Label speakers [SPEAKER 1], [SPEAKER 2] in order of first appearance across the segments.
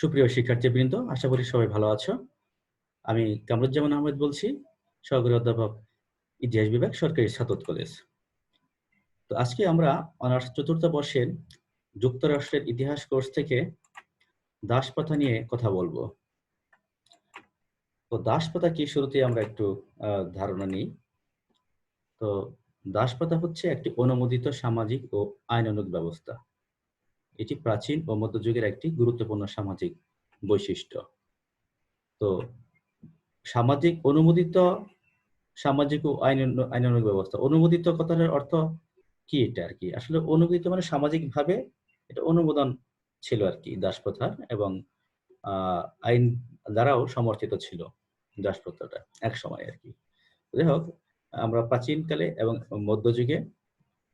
[SPEAKER 1] সুপ্রিয় শিক্ষার্থীবৃন্দ, আশা করি সবাই ভালো আছো। আমি কামরুজ্জামান আহমেদ বলছি, সহকারী অধ্যাপক, ইতিহাস বিভাগ, সরকারি ছাত্র কলেজ। তো আজকে আমরা অনার্স চতুর্থ বর্ষের যুক্তরাষ্ট্রের ইতিহাস কোর্স থেকে দাসপ্রথা নিয়ে কথা বলবো। তো দাসপ্রথা কি, শুরুতে আমরা একটু ধারণা নিই। তো দাসপ্রথা হচ্ছে একটি অনুমোদিত সামাজিক ও আইনানুগ ব্যবস্থা। এটি প্রাচীন ও মধ্যযুগের একটি গুরুত্বপূর্ণ সামাজিক বৈশিষ্ট্য। তো সামাজিক ও আইনানুগ ব্যবস্থা। অনুমোদিত কথাটার অর্থ কি? এটা আর কি, আসলে অনুমোদিত মানে সামাজিকভাবে এটা অনুমোদন ছিল আর কি দাসপ্রথার, এবং আইন দ্বারাও সমর্থিত ছিল দাসপ্রথাটা এক সময় আর কি। যাই হোক, আমরা প্রাচীনকালে এবং মধ্যযুগে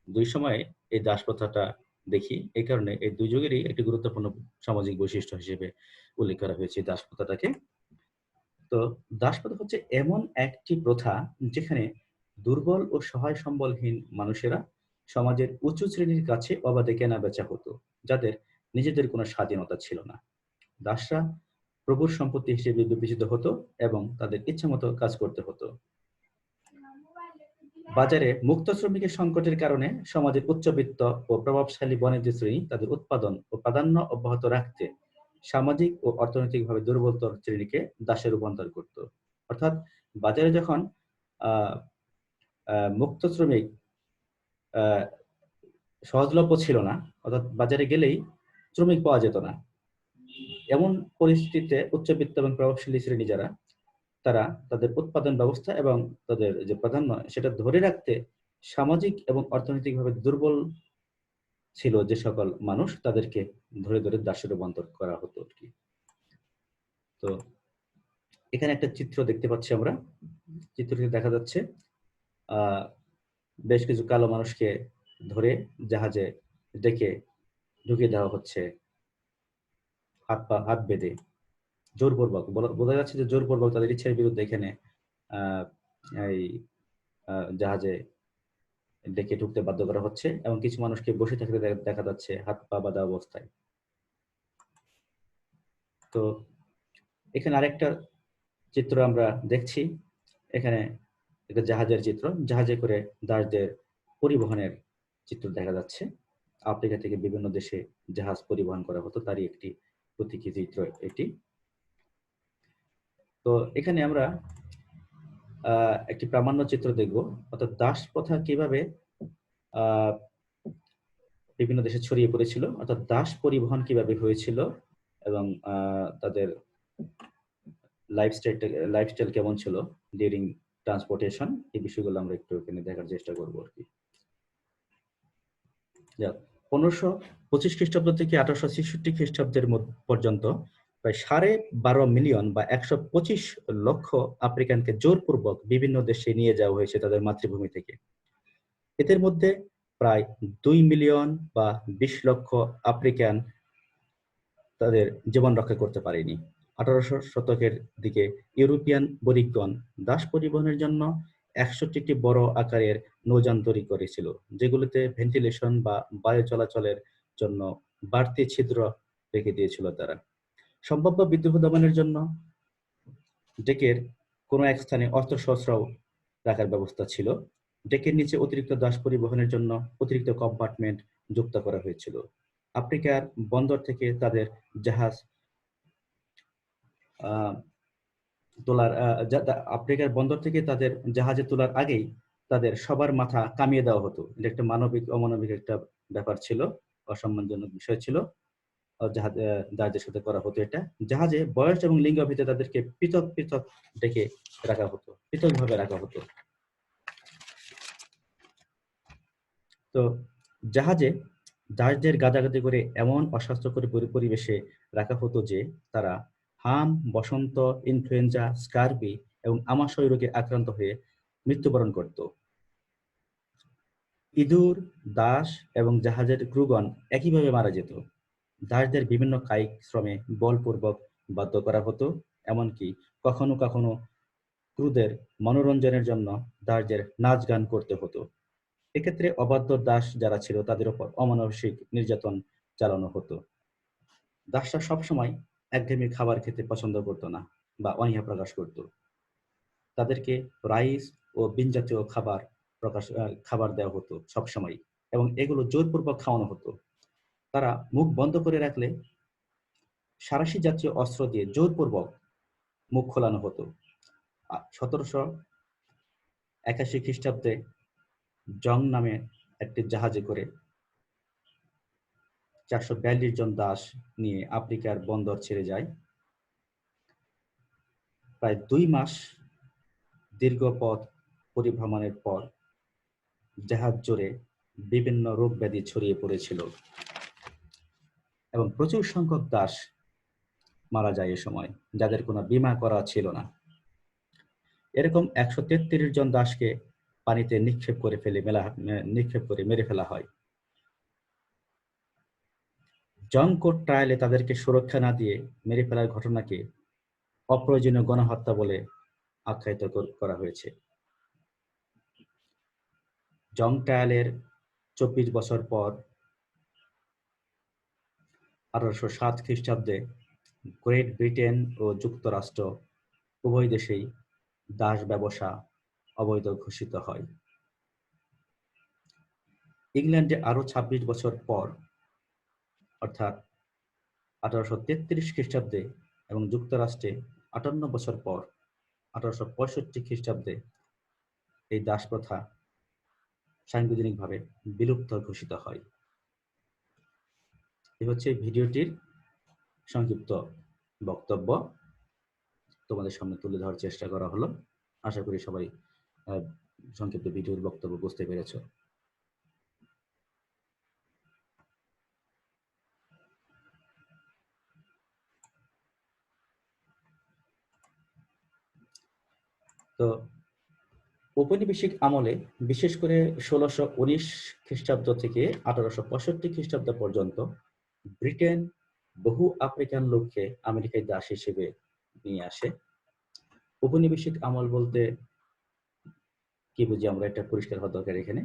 [SPEAKER 1] দুই সময়ে এই দাসপ্রথাটা দেখি। এই কারণে এই দুই যুগেরই একটি গুরুত্বপূর্ণ সামাজিক বৈশিষ্ট্য হিসেবে উল্লেখ করা হয়েছে দাসপ্রথাটাকে। তো দাসপ্রথা হচ্ছে এমন একটি প্রথা যেখানে দুর্বল ও সহায় সম্বলহীন মানুষেরা সমাজের উঁচু শ্রেণীর কাছে অবাধে কেনা বেচা হতো, যাদের নিজেদের কোনো স্বাধীনতা ছিল না। দাসরা প্রভুর সম্পত্তি হিসেবে বিবেচিত হতো এবং তাদের ইচ্ছামতো কাজ করতে হতো। বাজারে মুক্ত শ্রমিকের সংকটের কারণে সমাজের উচ্চবিত্ত ও প্রভাবশালী বাণিজ্য শ্রেণী তাদের উৎপাদন ও প্রাধান্য অব্যাহত রাখতে সামাজিক ও অর্থনৈতিকভাবে দুর্বলতর শ্রেণীকে দাসে রূপান্তর করত। অর্থাৎ বাজারে যখন আহ মুক্ত শ্রমিক সহজলভ্য ছিল না, অর্থাৎ বাজারে গেলেই শ্রমিক পাওয়া যেত না, এমন পরিস্থিতিতে উচ্চবিত্ত এবং প্রভাবশালী শ্রেণী যারা, তারা তাদের উৎপাদন ব্যবস্থা এবং তাদের যে প্রাধান্য সেটা ধরে রাখতে সামাজিক এবং অর্থনৈতিকভাবে দুর্বল ছিল যে সকল মানুষ, তাদেরকে ধরে ধরে দাসে রূপান্তর করা হতো আর কি। তো এখানে একটা চিত্র দেখতে পাচ্ছি আমরা। চিত্রটি দেখা যাচ্ছে বেশ কিছু কালো মানুষকে ধরে জাহাজে ডেকে ঢুকিয়ে দেওয়া হচ্ছে, হাত বেঁধে জোরপূর্বক। বোঝা যাচ্ছে যে জোরপূর্বক তাদের ইচ্ছার বিরুদ্ধে এখানে এই জাহাজে ডেকে ঢুকতে বাধ্য করা হচ্ছে, এবং কিছু মানুষকে বসে থাকতে দেখা যাচ্ছে হাত পা বাঁধা অবস্থায়। তো এখানে আরেকটা চিত্র আমরা দেখছি। এখানে একটা জাহাজের চিত্র, জাহাজে করে দাসদের পরিবহনের চিত্র দেখা যাচ্ছে। আফ্রিকা থেকে বিভিন্ন দেশে জাহাজ পরিবহন করা হতো, তারই একটি প্রতীকী চিত্র এটি। তো এখানে আমরা একটি প্রামাণ্য চিত্র দেখব, অর্থাৎ দাস প্রথা কিভাবে বিভিন্ন দেশে ছড়িয়ে পড়েছিল, অর্থাৎ দাস পরিবহন কিভাবে হয়েছিল এবং তাদের লাইফস্টাইল কেমন ছিল ডিউরিং ট্রান্সপোর্টেশন, এই বিষয়গুলো আমরা একটু এখানে দেখার চেষ্টা করবো আর কি। 1525 খ্রিস্টাব্দ থেকে 1866 খ্রিস্টাব্দের পর্যন্ত প্রায় 12.5 মিলিয়ন বা 125 লক্ষ আফ্রিকানকে জোরপূর্বক বিভিন্ন দেশে নিয়ে যাওয়া হয়েছে তাদের মাতৃভূমি থেকে। এদের মধ্যে প্রায় 2 মিলিয়ন বা 20 লক্ষ আফ্রিকান তাদের জীবন রক্ষা করতে পারেনি। 1800 শতকের দিকে ইউরোপিয়ান বণিকগণ দাস পরিবহনের জন্য 61টি বড় আকারের নৌযান তৈরি করেছিল, যেগুলোতে ভেন্টিলেশন বা বায়ু চলাচলের জন্য বাড়তি ছিদ্র রেখে দিয়েছিল তারা। সম্ভাব্য বিদ্রোহ দমনের জন্য ডেকের কোনো এক স্থানে অস্ত্রশস্ত্রও রাখার ব্যবস্থা ছিল। ডেকের নিচে অতিরিক্ত দাস পরিবহনের জন্য অতিরিক্ত কম্পার্টমেন্ট যুক্ত করা হয়েছিল। আফ্রিকার বন্দর থেকে তাদের জাহাজ আফ্রিকার বন্দর থেকে তাদের জাহাজে তোলার আগেই তাদের সবার মাথা কামিয়ে দেওয়া হতো। এটা একটা মানবিক অমানবিক একটা ব্যাপার ছিল, অসম্মানজনক বিষয় ছিল জাহাজের সাথে করা হতো এটা। জাহাজে বয়স এবং লিঙ্গ ভিত্তিতে তাদেরকে পৃথক পৃথক ডেকে রাখা হতো, পৃথকভাবে রাখা হতো। তো জাহাজে দাসদের গাদাগাদি করে এমন অস্বাস্থ্যকর পরিবেশে রাখা হতো যে তারা হাম, বসন্ত, ইনফ্লুয়েঞ্জা, স্কারবি এবং আমাশয় রোগে আক্রান্ত হয়ে মৃত্যুবরণ করত। ইঁদুর, দাস এবং জাহাজের ক্রুগণ একইভাবে মারা যেত। দাসদের বিভিন্ন কায়িক শ্রমে বলপূর্বক বাধ্য করা হতো, এমনকি কখনো কখনো ক্রুদের মনোরঞ্জনের জন্য দাসদের নাচ গান করতে হতো। এক্ষেত্রে অবাধ্য দাস যারা ছিল তাদের উপর অমানসিক নির্যাতন চালানো হতো। দাসরা সবসময় একঘেয়েমি খাবার খেতে পছন্দ করতো না বা অনীহা প্রকাশ করত। তাদেরকে রাইস ও বিন জাতীয় খাবার দেওয়া হতো সবসময়, এবং এগুলো জোরপূর্বক খাওয়ানো হতো। তারা মুখ বন্ধ করে রাখলে সাঁড়াশি জাতীয় অস্ত্র দিয়ে জোরপূর্বক মুখ খোলানো হতো। 1781 খ্রিস্টাব্দে জং নামে একটি জাহাজে করে 442 জন দাস নিয়ে আফ্রিকার বন্দর ছেড়ে যায়। প্রায় 2 মাস দীর্ঘ পথ পরিভ্রমণের পর জাহাজ জুড়ে বিভিন্ন রোগ ব্যাধি ছড়িয়ে পড়েছিল এবং প্রচুর সংখ্যক দাস মারা যায় এ সময়, যাদের কোনো বীমা করা ছিল না। এরকম 133 জন দাসকে পানিতে নিক্ষেপ করে মেরে ফেলা হয়। জন কোর্ট ট্রায়ালে তাদেরকে সুরক্ষা না দিয়ে মেরে ফেলার ঘটনাকে অপ্রয়োজনীয় গণহত্যা বলে আখ্যায়িত করা হয়েছে। জং ট্রায়ালের 24 বছর পর 1807 খ্রিস্টাব্দে গ্রেট ব্রিটেন ও যুক্তরাষ্ট্র উভয় দেশেই দাস ব্যবসা অবৈধ ঘোষিত হয়। ইংল্যান্ডে আরো 26 বছর পর অর্থাৎ 1833 খ্রিস্টাব্দে এবং যুক্তরাষ্ট্রে 58 বছর পর 1865 খ্রিস্টাব্দে এই দাস প্রথা সাংবিধানিকভাবে বিলুপ্ত ঘোষিত হয়। এই হচ্ছে ভিডিওটির সংক্ষিপ্ত বক্তব্য, তোমাদের সামনে তুলে ধরার চেষ্টা করা হলো। আশা করি সবাই সংক্ষিপ্ত ভিডিওর বক্তব্য বুঝতে পেরেছ। তো ঔপনিবেশিক আমলে বিশেষ করে 1619 খ্রিস্টাব্দ থেকে 1865 খ্রিস্টাব্দ পর্যন্ত ব্রিটেন বহু আফ্রিকান লোককে আমেরিকায় দাস হিসেবে নিয়ে আসে। ঔপনিবেশিক আমল বলতে কি বুঝি আমরা, এটা পরিষ্কার হওয়া দরকার। এখানে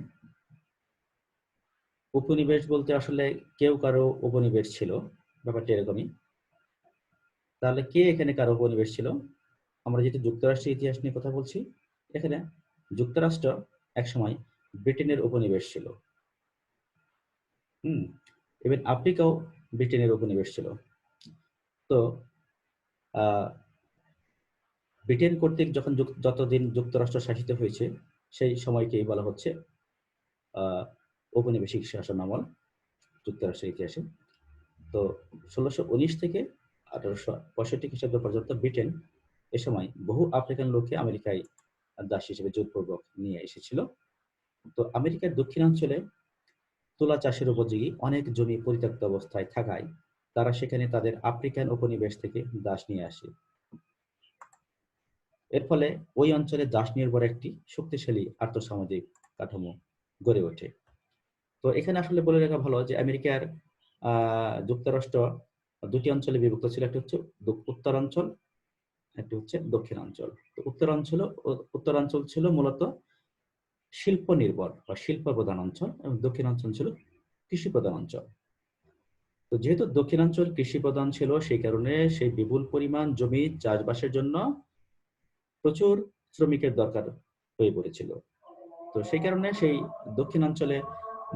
[SPEAKER 1] উপনিবেশ বলতে আসলে কেউ কারো উপনিবেশ ছিল, ব্যাপারটা এরকমই। তাহলে কে এখানে কারো উপনিবেশ ছিল? আমরা যেহেতু যুক্তরাষ্ট্রের ইতিহাস নিয়ে কথা বলছি, এখানে যুক্তরাষ্ট্র একসময় ব্রিটেনের উপনিবেশ ছিল। ইভেন আফ্রিকাও ব্রিটেনের উপনিবেশ ছিল। তো ব্রিটেন কর্তৃক যখন যতদিন যুক্তরাষ্ট্র শাসিত হয়েছে সেই সময়কেই বলা হচ্ছে ঔপনিবেশিক শাসন আমল যুক্তরাষ্ট্রের ইতিহাসে। তো 1619 থেকে 1865 খ্রিস্টাব্দ পর্যন্ত ব্রিটেন এ সময় বহু আফ্রিকান লোককে আমেরিকায় দাস হিসেবে জোরপূর্বক নিয়ে এসেছিল। তো আমেরিকার দক্ষিণাঞ্চলে তুলা চাষের উপযোগী অনেক জমি পরিত্যক্ত অবস্থায় থাকায় তারা সেখানে তাদের আফ্রিকান উপনিবেশ থেকে দাস নিয়ে আসে। এর ফলে ওই অঞ্চলে দাস নির্ভর একটি শক্তিশালী আর্থসামাজিক কাঠামো গড়ে ওঠে। তো এখানে আসলে বলে রাখা ভালো যে আমেরিকার যুক্তরাষ্ট্র দুটি অঞ্চলে বিভক্ত ছিল, একটা হচ্ছে উত্তরাঞ্চল, একটা হচ্ছে দক্ষিণাঞ্চল। তো উত্তরাঞ্চল ছিল মূলত শিল্প নির্ভর বা শিল্প প্রধান অঞ্চল, এবং দক্ষিণাঞ্চল ছিল কৃষি প্রধান অঞ্চল। তো যেহেতু দক্ষিণাঞ্চল কৃষি প্রধান ছিল, সেই কারণে সেই বিপুল পরিমাণ জমি চাষবাসের জন্য প্রচুর শ্রমিকের দরকার হয়ে পড়েছিল। তো সেই কারণে সেই দক্ষিণাঞ্চলে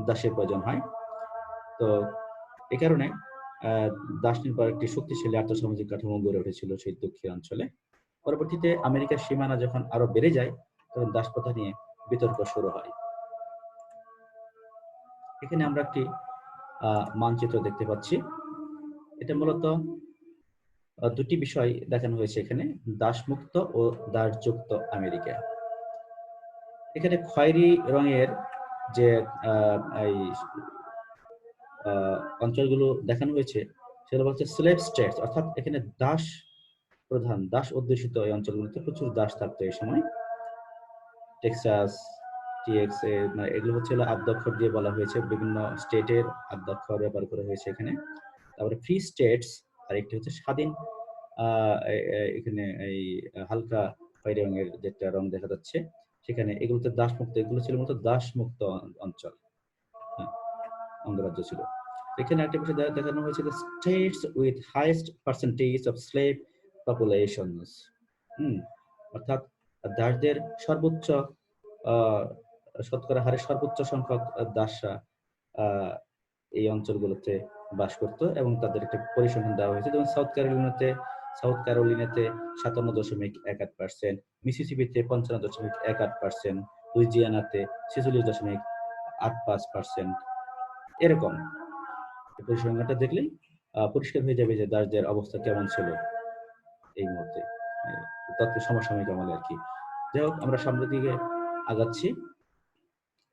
[SPEAKER 1] দাসের প্রয়োজন হয়। তো এই কারণে দাস নির্ভর একটি শক্তিশালী আর্থসামাজিক কাঠামো গড়ে উঠেছিল সেই দক্ষিণাঞ্চলে। পরবর্তীতে আমেরিকার সীমানা যখন আরো বেড়ে যায় তখন দাস প্রথা নিয়ে বিতর্ক শুরু হয়। এখানে আমরা একটি মানচিত্র দেখতে পাচ্ছি। এটা মূলত দুটি বিষয় দেখানো হয়েছে এখানে, দাসমুক্ত ও দাসযুক্ত আমেরিকা। এখানে খয়েরি রঙের যে এই অঞ্চলগুলো দেখানো হয়েছে সেগুলো হচ্ছে স্লেভ স্টেটস, অর্থাৎ এখানে দাস প্রধান, দাস অধ্যুষিত এই অঞ্চলগুলোতে প্রচুর দাস থাকতো এই সময়। টেক্সাস, টিএক্স এগুলো হচ্ছে আদ্যক্ষর দিয়ে বলা হয়েছে, বিভিন্ন স্টেটের আদ্যক্ষর ব্যবহার করা হয়েছে এখানে। তারপরে ফ্রি স্টেটস, আর একটি হচ্ছে স্বাধীন, এখানে এই হালকা খয়েরি রঙের যেটা রং দেখা যাচ্ছে সেখানে এগুলোতে দাসমুক্ত, এগুলো ছিল মূলত দাসমুক্ত অঞ্চল, অঙ্গরাজ্য ছিল। এখানে একটা বিষয় দেখানো হয়েছে যে states with highest percentage of slave populations, অর্থাৎ দাসদের সর্বোচ্চ শতকরা হারে সর্বোচ্চ সংখ্যক দাসরা এই অঞ্চলগুলোতে বাস করতো এবং তাদের একটা পরিসংখ্যান দেওয়া হয়েছে। যেমন সাউথ ক্যারোলিনাতে 57.18%, মিসিসিপিতে 55.18%, লুইজিয়ানাতে 46.85%। এরকম পরিসংখ্যানটা দেখলেই পরিষ্কার হয়ে যাবে যে দাসদের অবস্থা কেমন ছিল এই মুহূর্তে, তত সমসাময়িক আমলে আর কি। যাই হোক, আমরা সামনের দিকে আগাচ্ছি।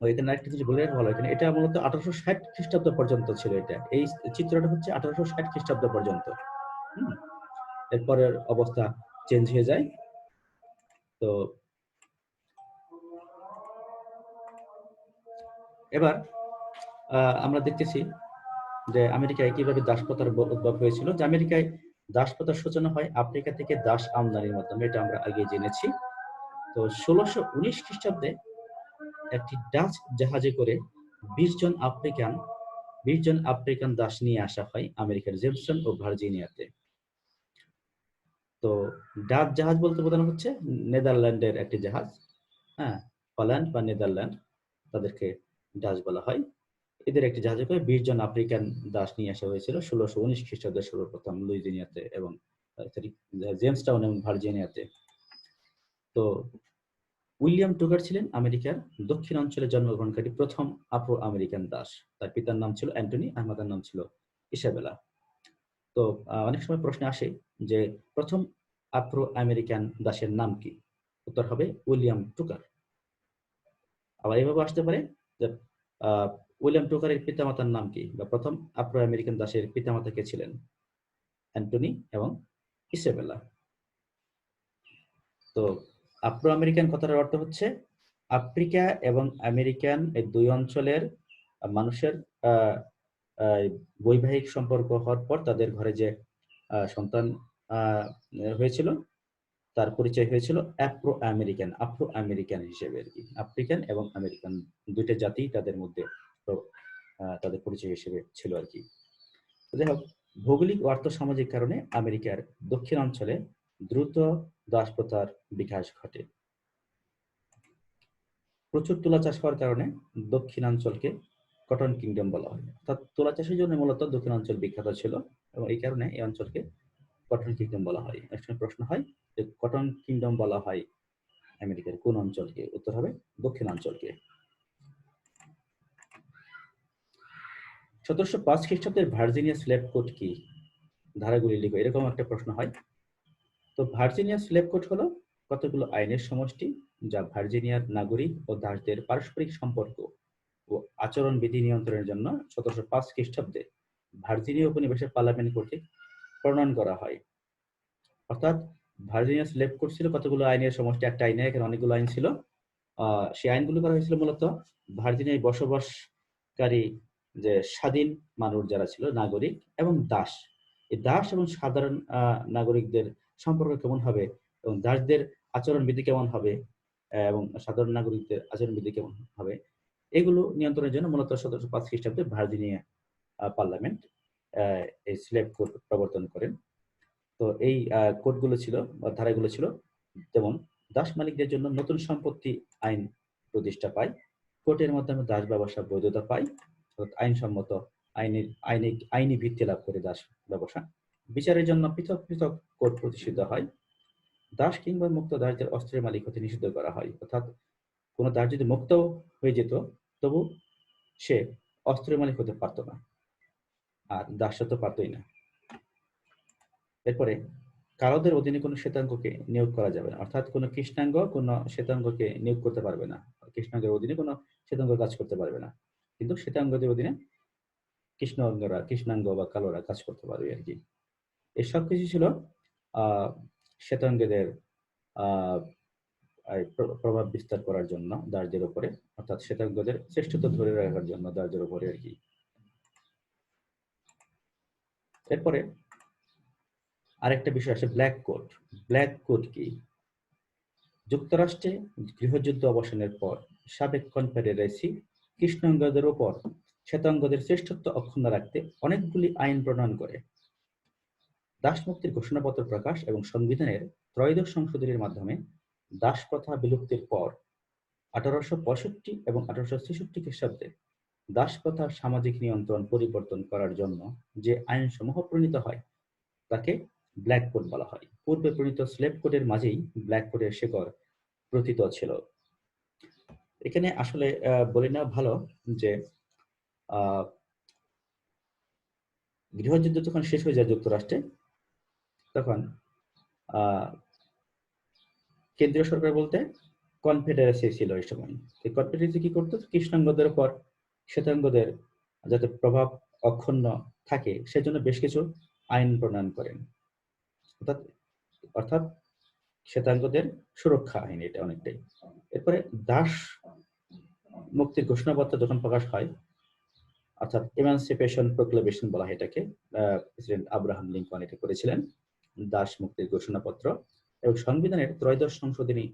[SPEAKER 1] এখানে একটা কিছু বলে রাখা ভালো, এখানে এটা মূলত 1860 খ্রিস্টাব্দ পর্যন্ত ছিল। এই চিত্রটা হচ্ছে 1860 খ্রিস্টাব্দ পর্যন্ত। এরপরের অবস্থা চেঞ্জ হয়ে যায়। তো এবার আমরা দেখতেছি যে আমেরিকায় কিভাবে দাসপ্রথার উদ্ভব হয়েছিল। যে আমেরিকায় দাসপ্রথার সূচনা হয় আফ্রিকা থেকে দাস আমদানির মাধ্যমে, এটা আমরা আগে জেনেছি। তো 1619 খ্রিস্টাব্দে একটি ডাচ জাহাজে করে 20 জন আফ্রিকান দাস নিয়ে আসা হয় আমেরিকার জেমসন ও ভার্জিনিয়াতে। তো ডাচ জাহাজ বলতে বোঝানো হচ্ছে নেদারল্যান্ডের একটি জাহাজ, হল্যান্ড বা নেদারল্যান্ড, তাদেরকে ডাচ বলা হয়। এদের একটি জাহাজে করে 20 জন আফ্রিকান দাস নিয়ে আসা হয়েছিল 1619 খ্রিস্টাব্দে সর্বপ্রথম লুইজিয়ানাতে এবং জেমসটাউন এবং ভার্জিনিয়াতে। তো উইলিয়াম টুকার ছিলেন আমেরিকার দক্ষিণ অঞ্চলে জন্মগ্রহণকারী প্রথম আফ্রো আমেরিকান দাস। তার পিতার নাম ছিল অ্যান্টনি আর মাতার নাম ছিল ইসাবেলা। তো অনেক সময় প্রশ্ন আসে যে প্রথম আফ্রো আমেরিকান দাসের নাম কি? উত্তর হবে উইলিয়াম টুকার। আবার এভাবে আসতে পারে যে উইলিয়াম টুকারের পিতামাতার নাম কি, বা প্রথম আফ্রো আমেরিকান দাসের পিতামাতা কে ছিলেন? অ্যান্টনি এবং ইসাবেলা। তো আফ্রো আমেরিকান কথাটার অর্থ হচ্ছে আফ্রিকা এবং আমেরিকান এই দুই অঞ্চলের মানুষের বৈবাহিক সম্পর্ক হওয়ার পর তাদের ঘরে যে সন্তান হয়েছিল তার পরিচয় হয়েছিল আফ্রো আমেরিকান হিসেবে আর কি। আফ্রিকান এবং আমেরিকান দুইটা জাতি তাদের মধ্যে তাদের পরিচয় হিসেবে ছিল আর কি। যাই হোক, ভৌগোলিক ও আর্থসামাজিক কারণে আমেরিকার দক্ষিণ অঞ্চলে দ্রুত দাসপ্রথার বিকাশ ঘটে। প্রচুর তুলা চাষ হওয়ার কারণে দক্ষিণাঞ্চলকে কটন কিংডম বলা হয়। অর্থাৎ তুলা চাষের জন্য মূলত দক্ষিণাঞ্চল বিখ্যাত ছিল এবং এই কারণে এই অঞ্চলকে কটন কিংডম বলা হয়। একটা প্রশ্ন হয় যে কটন কিংডম বলা হয় আমেরিকার কোন অঞ্চলকে? উত্তর হবে দক্ষিণাঞ্চলকে। 1705 খ্রিস্টাব্দের ভার্জিনিয়া স্লেভ কোড কি? ধারাগুলি লিখো, এরকম একটা প্রশ্ন হয়। তো ভার্জিনিয়া স্লেভ কোড হলো কতগুলো আইনের সমষ্টি যা ভার্জিনিয়ার নাগরিক ও দাসদের পারস্পরিক সম্পর্ক ও আচরণ বিধি নিয়ন্ত্রণের জন্য 1705 খ্রিস্টাব্দে ভার্জিনিয়া উপনিবেশের পার্লামেন্ট কর্তৃক প্রণয়ন করা হয়। অর্থাৎ ভার্জিনিয়া স্লেভ কোড ছিল কতগুলো আইনের সমষ্টি, একটা আইনে এখানে অনেকগুলো আইন ছিল। সেই আইনগুলো করা হয়েছিল মূলত ভার্জিনিয়ায় বসবাসকারী যে স্বাধীন মানুষ যারা ছিল, নাগরিক এবং দাস, এই দাস এবং সাধারণ নাগরিকদের সম্পর্ক কেমন হবে এবং দাসদের আচরণ বিধি কেমন হবে এবং সাধারণ নাগরিকদের আচরণ বিধি কেমন হবে, এগুলো নিয়ন্ত্রণের জন্য মূলত 1705 খ্রিস্টাব্দে ভার্জিনিয়া পার্লামেন্ট এই স্লেভ কোড প্রবর্তন করেন। তো এই কোডগুলো ছিল বা ধারাগুলো ছিল যেমন দাস মালিকদের জন্য নতুন সম্পত্তি আইন প্রতিষ্ঠা পায়, কোর্টের মাধ্যমে দাস ব্যবসা বৈধতা পায়, আইনসম্মত আইনি ভিত্তি লাভ করে দাস ব্যবসা, বিচারের জন্য পৃথক পৃথক কোর্ট প্রতিষ্ঠিত হয়, দাস কিংবা মুক্ত দাসদের অস্ত্রের মালিক হতে নিষিদ্ধ করা হয়। অর্থাৎ কোনো দাস যদি মুক্ত হয়ে যেত তবু সে অস্ত্রের মালিক হতে পারত না, আর দাসরা তো পারতই না। এরপরে কারোদের অধীনে কোনো শ্বেতাঙ্গকে নিয়োগ করা যাবে না, অর্থাৎ কোনো কৃষ্ণাঙ্গ কোনো শ্বেতাঙ্গকে নিয়োগ করতে পারবে না, কৃষ্ণাঙ্গের অধীনে কোনো শ্বেতাঙ্গ কাজ করতে পারবে না, কিন্তু শ্বেতাঙ্গদের অধীনে কৃষ্ণাঙ্গ বা কালোরা কাজ করতে পারবে আর কি। এসব কিছু ছিল শ্বেতাঙ্গদের প্রভাব বিস্তার করার জন্য দাসদের উপরে, অর্থাৎ শ্বেতাঙ্গদের শ্রেষ্ঠত্ব ধরে রাখার জন্য দাসদের উপরে আর কি। এরপরে আরেকটা বিষয় আসে ব্ল্যাক কোড। ব্ল্যাক কোড কি? যুক্তরাষ্ট্রে গৃহযুদ্ধ অবসানের পর সাবেক কনফেডারেসি কৃষ্ণাঙ্গদের উপর শ্বেতাঙ্গদের শ্রেষ্ঠত্ব অক্ষুণ্ণ রাখতে অনেকগুলি আইন প্রণয়ন করে। দাসমুক্তির ঘোষণাপত্র প্রকাশ এবং সংবিধানের ত্রয়োদশ সংশোধনীর মাধ্যমে দাস প্রথা বিলুপ্তির পর 1865 এবং 1866 খ্রিস্টাব্দে দাস প্রথার সামাজিক নিয়ন্ত্রণ পরিবর্তন করার জন্য যে আইনসমূহ প্রণীত হয় তাকে ব্ল্যাক কোড বলা হয়। পূর্বে প্রণীত স্লেভ কোডের মাঝেই ব্ল্যাক কোডের শেকড় প্রথিত ছিল। এখানে আসলে বলে নেওয়া ভালো যে গৃহযুদ্ধ যখন শেষ হয়ে যায় যুক্তরাষ্ট্রে, তখন কেন্দ্রীয় সরকার বলতে কনফেডারেসি ছিল এই সময়। কনফেডারেসি কি করতো? কৃষ্ণাঙ্গদের উপর শ্বেতাঙ্গদের যাতে প্রভাব অক্ষুণ্ণ থাকে সেজন্য বেশ কিছু আইন প্রণয়ন করেন। অর্থাৎ শ্বেতাঙ্গদের সুরক্ষা আইন এটা অনেকটাই। এরপরে দাস মুক্তির ঘোষণাপত্র যখন প্রকাশ হয়, অর্থাৎ এমানসিপেশন প্রোক্লেমেশন বলা হয় এটাকে, প্রেসিডেন্ট আব্রাহাম লিঙ্কন এটা করেছিলেন, দাস মুক্তির ঘোষণাপত্র। এবং সংবিধানের ত্রয়োদশ সংশোধনী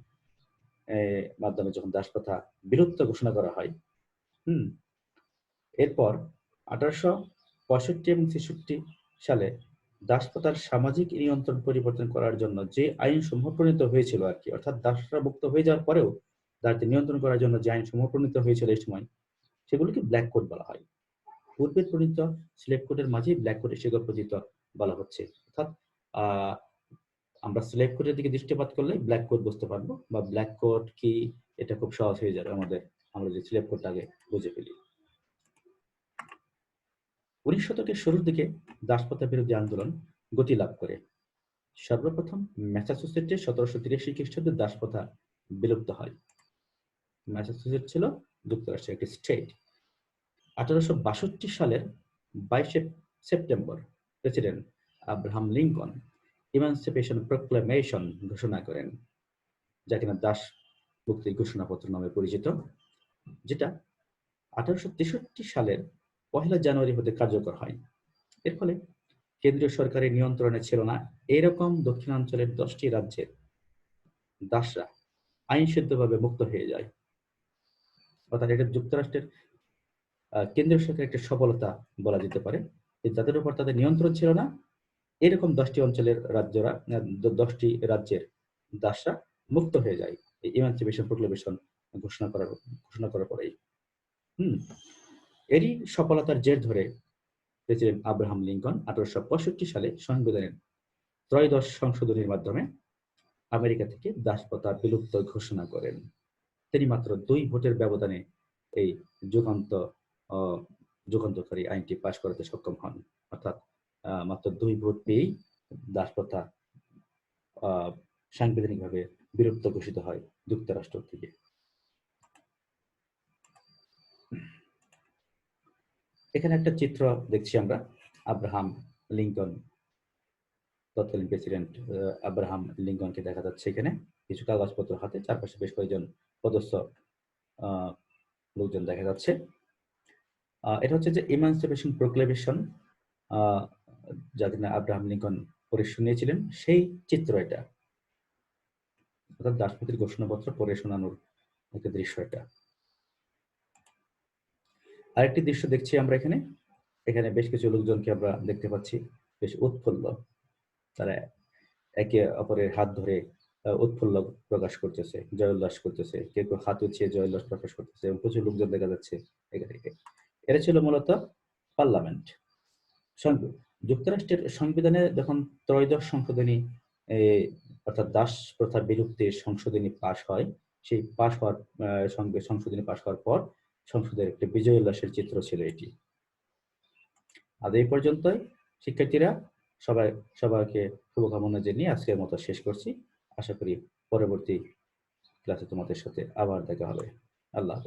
[SPEAKER 1] মাধ্যমে যখন দাস প্রথা বিলুপ্ত ঘোষণা করা হয়, এরপর 1865 এবং 66 সালে দাস প্রথার সামাজিক নিয়ন্ত্রণ পরিবর্তন করার জন্য যে আইন সমূহ প্রণীত হয়েছিল আর কি, অর্থাৎ দাসরা মুক্ত হয়ে যাওয়ার পরেও দাসদের নিয়ন্ত্রণ করার জন্য যে আইন সমূহ প্রণীত হয়েছিল এই সময়, সেগুলোকে ব্ল্যাক কোড বলা হয়। পূর্বে প্রণীত স্লেভ কোডের মাঝেই ব্ল্যাক কোডের শিকড় প্রথিত বলা হচ্ছে। অর্থাৎ আমরা স্লেভ কোডের দিকে দৃষ্টিপাত করলে ব্ল্যাক কোড বুঝতে পারবো, বা ব্ল্যাক কোড কি এটা খুব সহজ হয়ে যাবে আমাদের, আমরা যে স্লেভ কোডটা আগে বুঝে ফেলি। 19 শতকের শুরুর দিকে দাসপ্রথা বিরোধী আন্দোলন গতি লাভ করে। সর্বপ্রথম ম্যাসাচুসেটসে 1783 খ্রিস্টাব্দে দাসপ্রথা বিলুপ্ত হয়। ম্যাসাচুসেটস ছিল যুক্তরাষ্ট্রের একটি স্টেট। 1862 সালের 22 September president Abraham Lincoln emancipation proclamation ঘোষণা করেন, যা কিনা দাস মুক্তির ঘোষণাপত্র নামে পরিচিত, যেটা 1863 সালের 1 জানুয়ারি হতে কার্যকর হয়। এর ফলে কেন্দ্রীয় সরকারের নিয়ন্ত্রণে ছিল না এরকম দক্ষিণাঞ্চলের 10টি রাজ্যের দাসরা আইনসিদ্ধভাবে মুক্ত হয়ে যায়। অর্থাৎ এটা যুক্তরাষ্ট্রের কেন্দ্রীয় সরকারের একটা সফলতা বলা যেতে পারে, যাদের উপর তাদের নিয়ন্ত্রণ ছিল না এরকম 10টি অঞ্চলের রাজ্যরা, 10টি রাজ্যের দাসরা মুক্ত হয়ে যায় এই ইমানসিপেশন প্রোক্লেমেশন ঘোষণা করার পরেই। এরই সফলতার জের ধরে প্রেসিডেন্ট আব্রাহাম লিঙ্কন 1865 সালে সংবিধানের ত্রয়োদশ সংশোধনীর মাধ্যমে আমেরিকা থেকে দাসপ্রথা বিলুপ্ত ঘোষণা করেন। তিনি মাত্র 2 ভোটের ব্যবধানে এই যুগান্তকারী আইনটি পাশ করাতে সক্ষম হন। অর্থাৎ মাত্র 2 ভোট পেয়েই দাসপ্রথা সাংবিধানিকভাবে বিলুপ্ত ঘোষিত হয় যুক্তরাষ্ট্র থেকে। এখানে একটা চিত্র দেখছি আমরা, আব্রাহাম লিঙ্কন, তৎকালীন প্রেসিডেন্ট আব্রাহাম লিঙ্কনকে দেখা যাচ্ছে এখানে কিছু কাগজপত্র হাতে, চারপাশে বেশ কয়েকজন পদস্থ লোকজন দেখা যাচ্ছে। এটা হচ্ছে যে ইমানসিপেশন প্রোক্লেমেশন, যা কিনা আব্রাহাম লিঙ্কন পড়ে শুনিয়েছিলেন সেই চিত্র এটা, অর্থাৎ দাসমুক্তির ঘোষণাপত্র পড়ে শোনানোর একটা দৃশ্য এটা। আরেকটি দৃশ্য দেখছি আমরা এখানে, এখানে বেশ কিছু লোকজনকে আমরা দেখতে পাচ্ছি বেশ উৎফুল্ল, তারা একে অপরের হাত ধরে উৎফুল্ল প্রকাশ করতেছে, জয় উল্লাস করতেছে, কেউ কেউ হাত উঠিয়ে জয় উল্লাস প্রকাশ করতেছে এবং প্রচুর লোকজন দেখা যাচ্ছে এখানে। এটা ছিল মূলত পার্লামেন্ট। যুক্তরাষ্ট্রের সংবিধানে যখন ত্রয়োদশ সংশোধনী অর্থাৎ দাস প্রথা বিলুপ্তির সংশোধনী পাশ হয়, সেই পাশ হওয়ার সংশোধনী পাশ হওয়ার পর সংসদের একটি বিজয় উল্লাসের চিত্র ছিল এটি। আজ এই পর্যন্তই শিক্ষার্থীরা, সবাইকে শুভকামনা জানিয়ে আজকের মতো শেষ করছি। আশা করি পরবর্তী ক্লাসে তোমাদের সাথে আবার দেখা হবে। আল্লাহ।